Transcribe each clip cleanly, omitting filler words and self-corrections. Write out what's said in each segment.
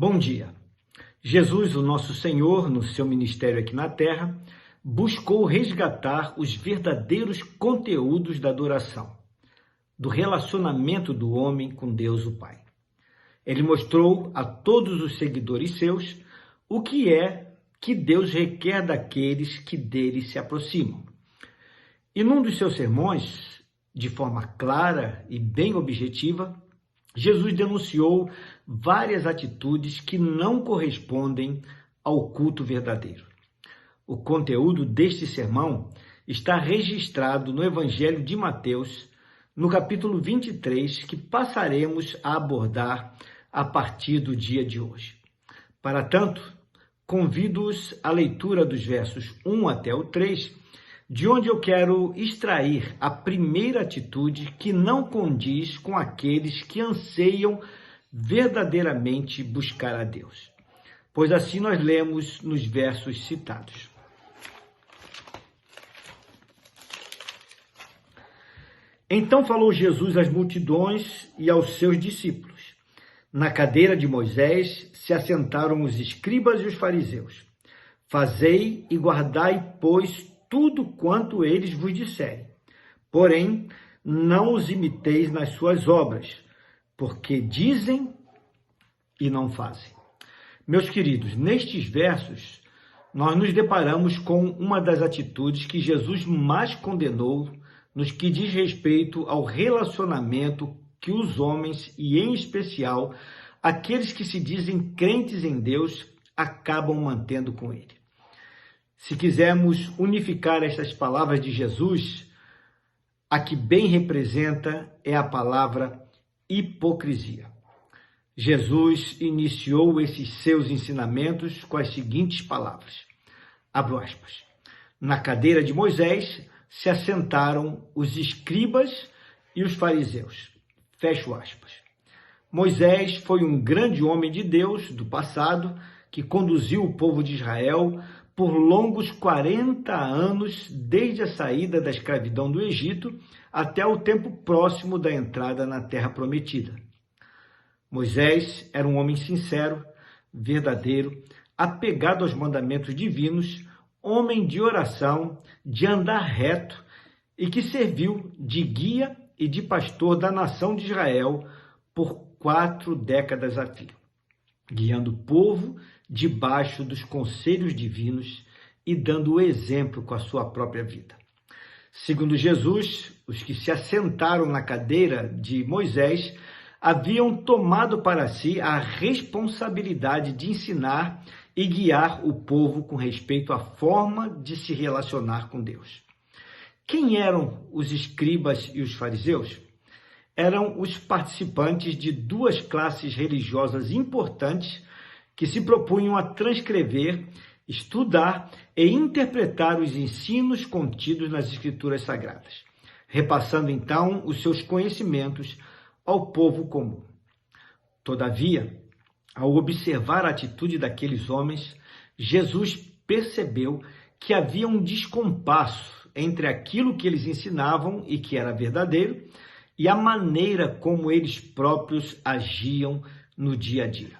Bom dia. Jesus, o nosso Senhor, no seu ministério aqui na Terra, buscou resgatar os verdadeiros conteúdos da adoração, do relacionamento do homem com Deus o Pai. Ele mostrou a todos os seguidores seus o que é que Deus requer daqueles que dele se aproximam. E num dos seus sermões, de forma clara e bem objetiva, Jesus denunciou várias atitudes que não correspondem ao culto verdadeiro. O conteúdo deste sermão está registrado no Evangelho de Mateus, no capítulo 23, que passaremos a abordar a partir do dia de hoje. Para tanto, convido-os à leitura dos versos 1 até o 3, de onde eu quero extrair a primeira atitude que não condiz com aqueles que anseiam verdadeiramente buscar a Deus. Pois assim nós lemos nos versos citados. Então falou Jesus às multidões e aos seus discípulos. Na cadeira de Moisés se assentaram os escribas e os fariseus. Fazei e guardai, pois, tudo quanto eles vos disserem. Porém, não os imiteis nas suas obras, porque dizem e não fazem. Meus queridos, nestes versos, nós nos deparamos com uma das atitudes que Jesus mais condenou nos que diz respeito ao relacionamento que os homens, e em especial aqueles que se dizem crentes em Deus, acabam mantendo com ele. Se quisermos unificar estas palavras de Jesus, a que bem representa é a palavra hipocrisia. Jesus iniciou esses seus ensinamentos com as seguintes palavras, abro aspas, na cadeira de Moisés se assentaram os escribas e os fariseus, fecho aspas. Moisés foi um grande homem de Deus do passado que conduziu o povo de Israel por longos 40 anos, desde a saída da escravidão do Egito até o tempo próximo da entrada na Terra Prometida. Moisés era um homem sincero, verdadeiro, apegado aos mandamentos divinos, homem de oração, de andar reto e que serviu de guia e de pastor da nação de Israel por 4 décadas a fio, guiando o povo debaixo dos conselhos divinos e dando o exemplo com a sua própria vida. Segundo Jesus, os que se assentaram na cadeira de Moisés haviam tomado para si a responsabilidade de ensinar e guiar o povo com respeito à forma de se relacionar com Deus. Quem eram os escribas e os fariseus? Eram os participantes de 2 classes religiosas importantes que se propunham a transcrever, estudar e interpretar os ensinos contidos nas Escrituras Sagradas, repassando então os seus conhecimentos ao povo comum. Todavia, ao observar a atitude daqueles homens, Jesus percebeu que havia um descompasso entre aquilo que eles ensinavam e que era verdadeiro e a maneira como eles próprios agiam no dia a dia.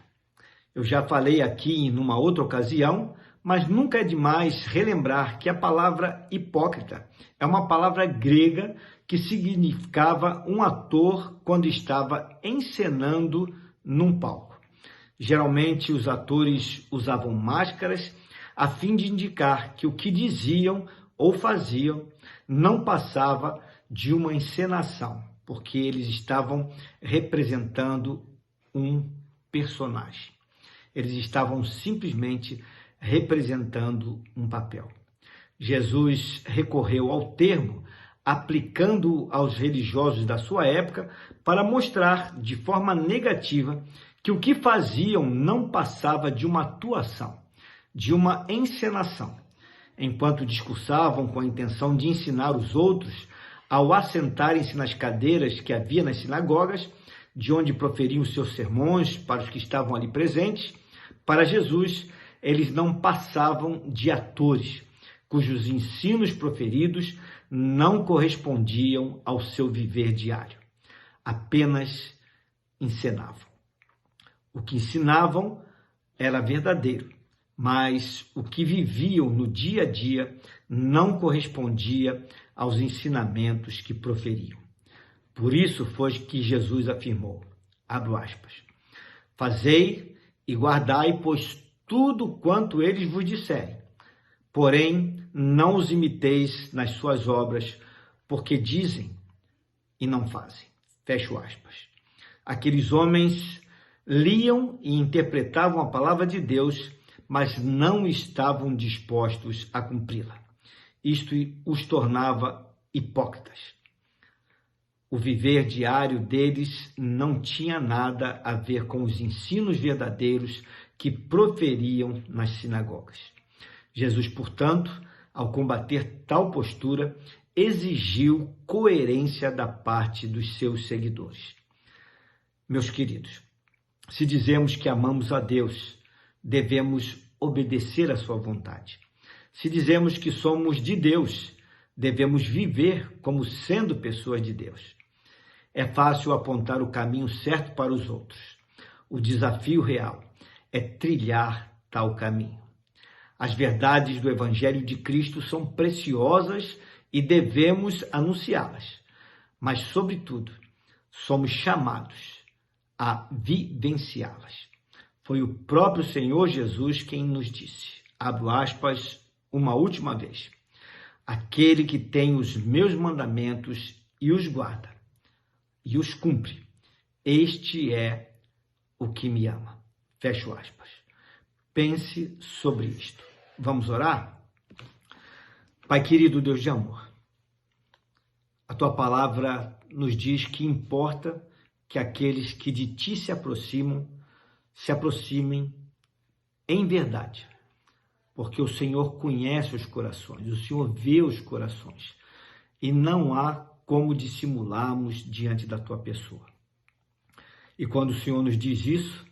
Eu já falei aqui em uma outra ocasião, mas nunca é demais relembrar que a palavra hipócrita é uma palavra grega que significava um ator quando estava encenando num palco. Geralmente os atores usavam máscaras a fim de indicar que o que diziam ou faziam não passava de uma encenação, porque eles estavam representando um personagem. Eles estavam simplesmente representando um papel. Jesus recorreu ao termo, aplicando-o aos religiosos da sua época, para mostrar de forma negativa que o que faziam não passava de uma atuação, de uma encenação. Enquanto discursavam com a intenção de ensinar os outros, ao assentarem-se nas cadeiras que havia nas sinagogas, de onde proferiam seus sermões para os que estavam ali presentes, para Jesus, eles não passavam de atores, cujos ensinos proferidos não correspondiam ao seu viver diário. Apenas encenavam. O que ensinavam era verdadeiro, mas o que viviam no dia a dia não correspondia aos ensinamentos que proferiam. Por isso foi que Jesus afirmou, abro aspas, fazei e guardai, pois tudo quanto eles vos disserem. Porém, não os imiteis nas suas obras, porque dizem e não fazem. Fecho aspas. Aqueles homens liam e interpretavam a palavra de Deus, mas não estavam dispostos a cumpri-la. Isto os tornava hipócritas. O viver diário deles não tinha nada a ver com os ensinos verdadeiros que proferiam nas sinagogas. Jesus, portanto, ao combater tal postura, exigiu coerência da parte dos seus seguidores. Meus queridos, se dizemos que amamos a Deus, devemos obedecer à sua vontade. Se dizemos que somos de Deus, devemos viver como sendo pessoas de Deus. É fácil apontar o caminho certo para os outros. O desafio real é trilhar tal caminho. As verdades do Evangelho de Cristo são preciosas e devemos anunciá-las. Mas, sobretudo, somos chamados a vivenciá-las. Foi o próprio Senhor Jesus quem nos disse, abro aspas, uma última vez, aquele que tem os meus mandamentos e os guarda, e os cumpre, este é o que me ama. Fecho aspas. Pense sobre isto. Vamos orar? Pai querido, Deus de amor, a tua palavra nos diz que importa que aqueles que de ti se aproximem em verdade, porque o Senhor conhece os corações, o Senhor vê os corações, e não há como dissimularmos diante da tua pessoa. E quando o Senhor nos diz isso,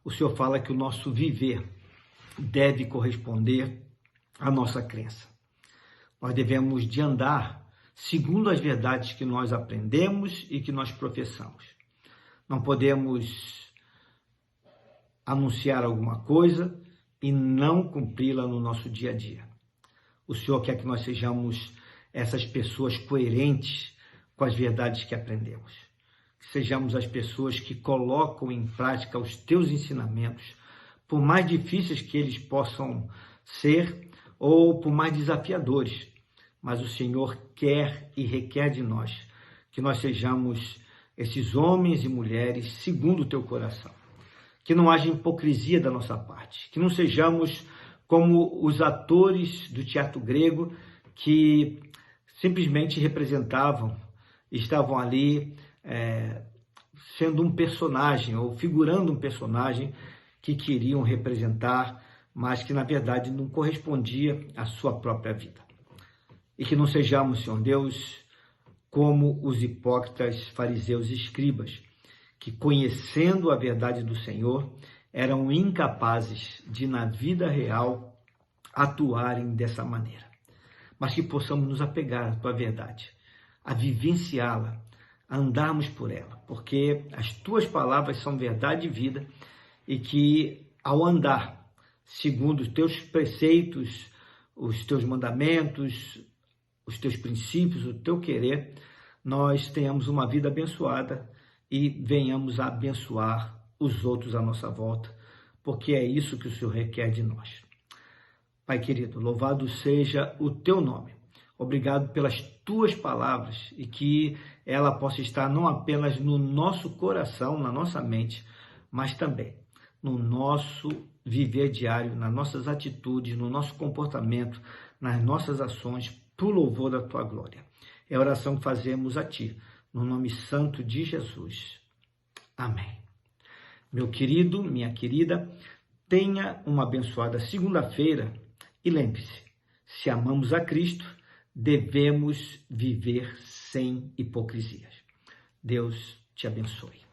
o Senhor fala que o nosso viver deve corresponder à nossa crença. Nós devemos de andar segundo as verdades que nós aprendemos e que nós professamos. Não podemos anunciar alguma coisa e não cumpri-la no nosso dia a dia. O Senhor quer que nós sejamos essas pessoas coerentes com as verdades que aprendemos. Que sejamos as pessoas que colocam em prática os teus ensinamentos, por mais difíceis que eles possam ser ou por mais desafiadores. Mas o Senhor quer e requer de nós que nós sejamos esses homens e mulheres segundo o teu coração. Que não haja hipocrisia da nossa parte. Que não sejamos como os atores do teatro grego que simplesmente representavam, estavam ali sendo um personagem ou figurando um personagem que queriam representar, mas que na verdade não correspondia à sua própria vida. E que não sejamos, Senhor Deus, como os hipócritas fariseus e escribas, que conhecendo a verdade do Senhor, eram incapazes de na vida real atuarem dessa maneira. Mas que possamos nos apegar à tua verdade, a vivenciá-la, a andarmos por ela, porque as tuas palavras são verdade e vida, e que ao andar segundo os teus preceitos, os teus mandamentos, os teus princípios, o teu querer, nós tenhamos uma vida abençoada e venhamos a abençoar os outros à nossa volta, porque é isso que o Senhor requer de nós. Pai querido, louvado seja o teu nome. Obrigado pelas tuas palavras e que ela possa estar não apenas no nosso coração, na nossa mente, mas também no nosso viver diário, nas nossas atitudes, no nosso comportamento, nas nossas ações, para o louvor da tua glória. É a oração que fazemos a ti, no nome santo de Jesus. Amém. Meu querido, minha querida, tenha uma abençoada segunda-feira e lembre-se, se amamos a Cristo, devemos viver sem hipocrisias. Deus te abençoe.